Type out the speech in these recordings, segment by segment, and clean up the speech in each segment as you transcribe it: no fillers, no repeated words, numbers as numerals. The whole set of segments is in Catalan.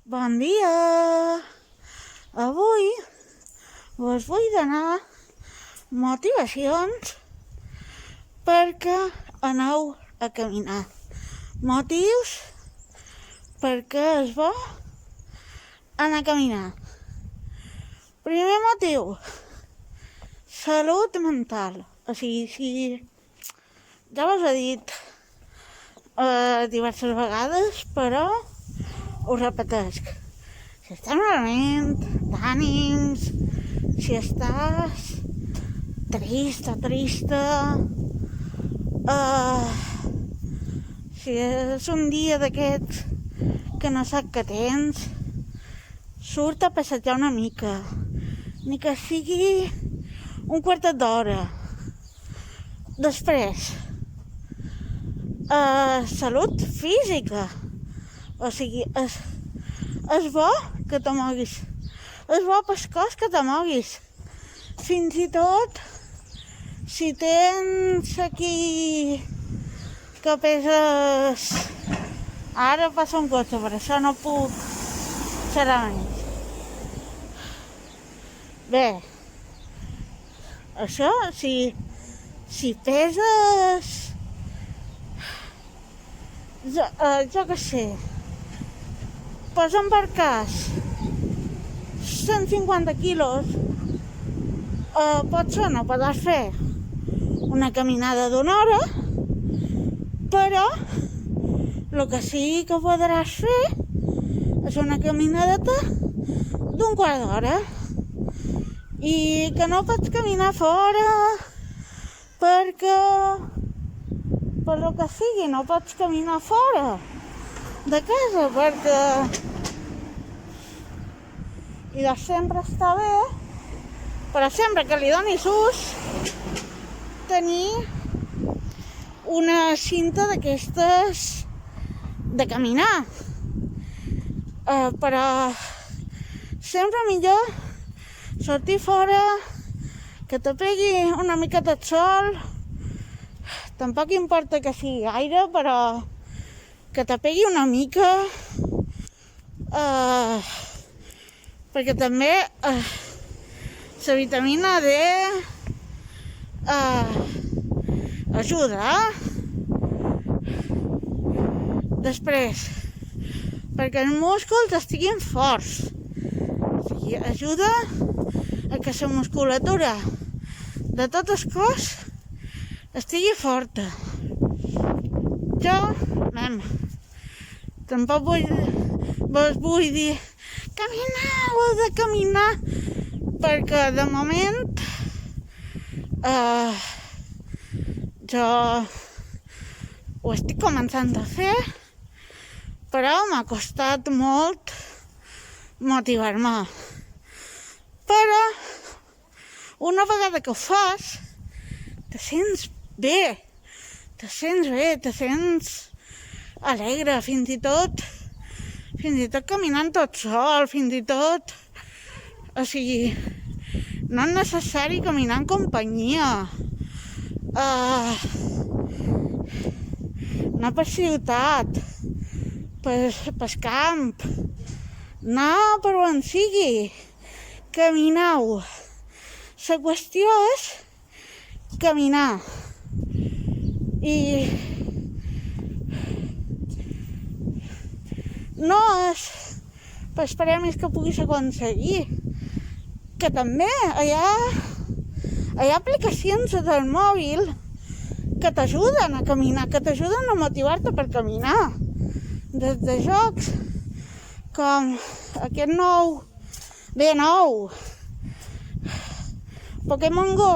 Bon dia! Avui us vull donar motivacions perquè aneu a caminar. Motius perquè és bo anar a caminar. Primer motiu, salut mental. O sigui, ja us he dit diverses vegades, però ho repetesc. Si estàs malament, d'ànims, si estàs trista, si és un dia d'aquests que no saps què tens, surt a passejar una mica, ni que sigui un quartet d'hora. Després, salut física. O sigui, és bo que te moguis. És bo pel cos que te moguis. Fins i tot si tens aquí que peses... Ara passa un cotxe, per això no puc xerrar més. Bé, això, si peses... Jo què sé... Posa'm per cas 150 quilos, potser no podràs fer una caminada d'una hora, però el que sí que podràs fer és una caminadeta d'un quart d'hora i que no pots caminar fora perquè per lo que sigui no pots caminar fora de casa perquè i de sempre està bé, però sempre que li donis ús tenir una cinta d'aquestes de caminar, però sempre millor sortir fora, que te pegui una miqueta de sol, tampoc importa que sigui gaire, però que te pegui una mica, perquè també la vitamina D ajuda. Després, perquè els músculs estiguin forts. O sigui, ajuda a que la musculatura de tot el cos estigui forta. Jo, tampoc vos vull dir camineu, heu de caminar, perquè de moment jo ho estic començant a fer, però m'ha costat molt motivar-me. Però una vegada que ho fas, te sents bé, te sents alegre, fins i tot caminant tot sol, fins i tot... O sigui, no és necessari caminar en companyia. Anar per ciutat, per camp, anar per on sigui, camineu. La qüestió és caminar. I no és pels premis que puguis aconseguir, que també hi ha aplicacions del mòbil que t'ajuden a caminar, que t'ajuden a motivar-te per caminar. Des de jocs com aquest nou, Pokémon Go.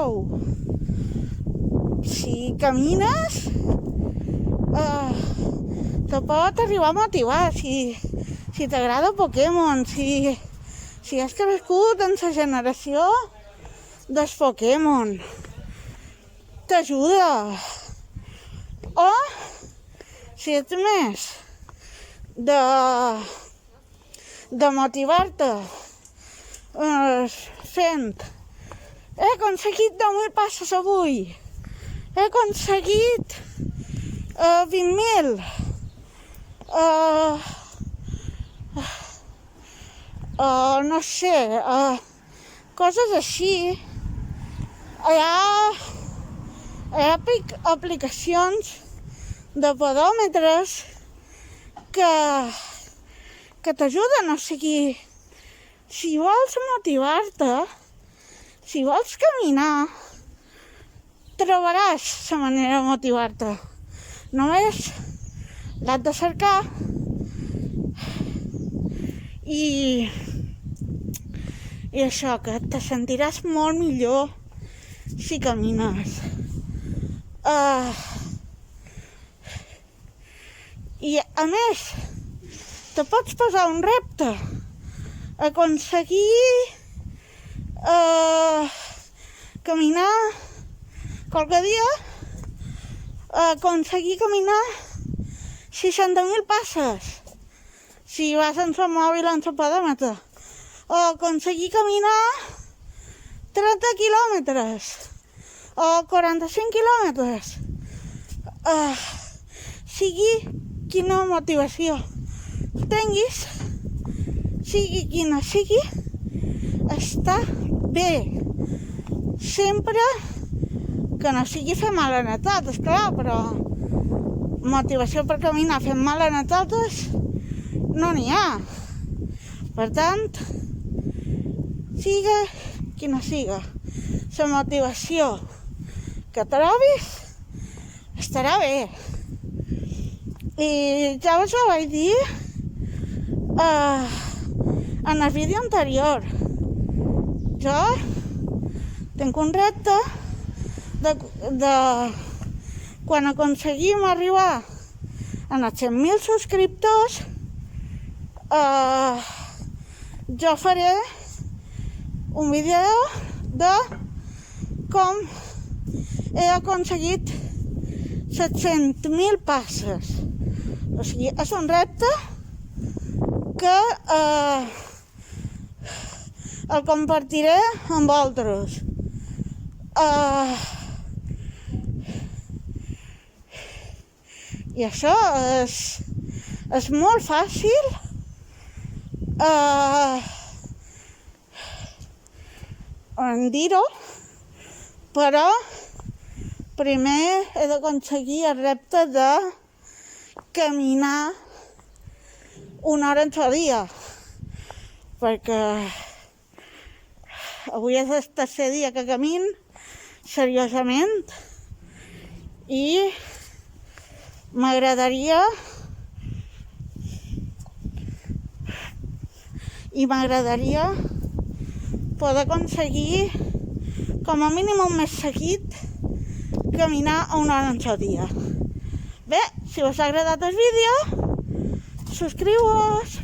Si camines, te pot arribar a motivar. Si t'agrada Pokémon, si has crescut en la generació dels Pokémon, t'ajuda. O si ets més de motivar-te fent he aconseguit 10.000 passos avui, he aconseguit 20.000, no sé, coses així. Hi ha aplicacions de podòmetres que t'ajuden, o sigui, si vols motivar-te, si vols caminar, trobaràs la manera de motivar-te. Només l'has de cercar i això, que te sentiràs molt millor si camines. I a més, te pots posar un repte, aconseguir caminar qualque dia, aconseguir caminar 60.000 passes, si vas amb el mòbil en el podòmetre, o aconseguir caminar 30 quilòmetres, o 45 quilòmetres. Sigui quina motivació tinguis, sigui quina sigui, està bé. Sempre que no sigui fer mal a nosaltres, esclar, però motivació per caminar fent mal a nosaltres no n'hi ha. Per tant, siga quina siga la motivació que trobis, estarà bé. I ja us ho vaig dir en el vídeo anterior. Jo tinc un repte de quan aconseguim arribar a els 100.000 subscriptors, jo faré un vídeo de com he aconseguit 700.000 passes. O sigui, és un repte que el compartiré amb vosaltres. I això és molt fàcil. En dir-ho, però primer he d'aconseguir el repte de caminar 1 hora en el dia, perquè avui és el tercer dia que camin seriosament i m'agradaria poder aconseguir com a mínim un mes seguit caminar 1 hora en el dia. Bé, si us ha agradat el vídeo, subscriu-vos.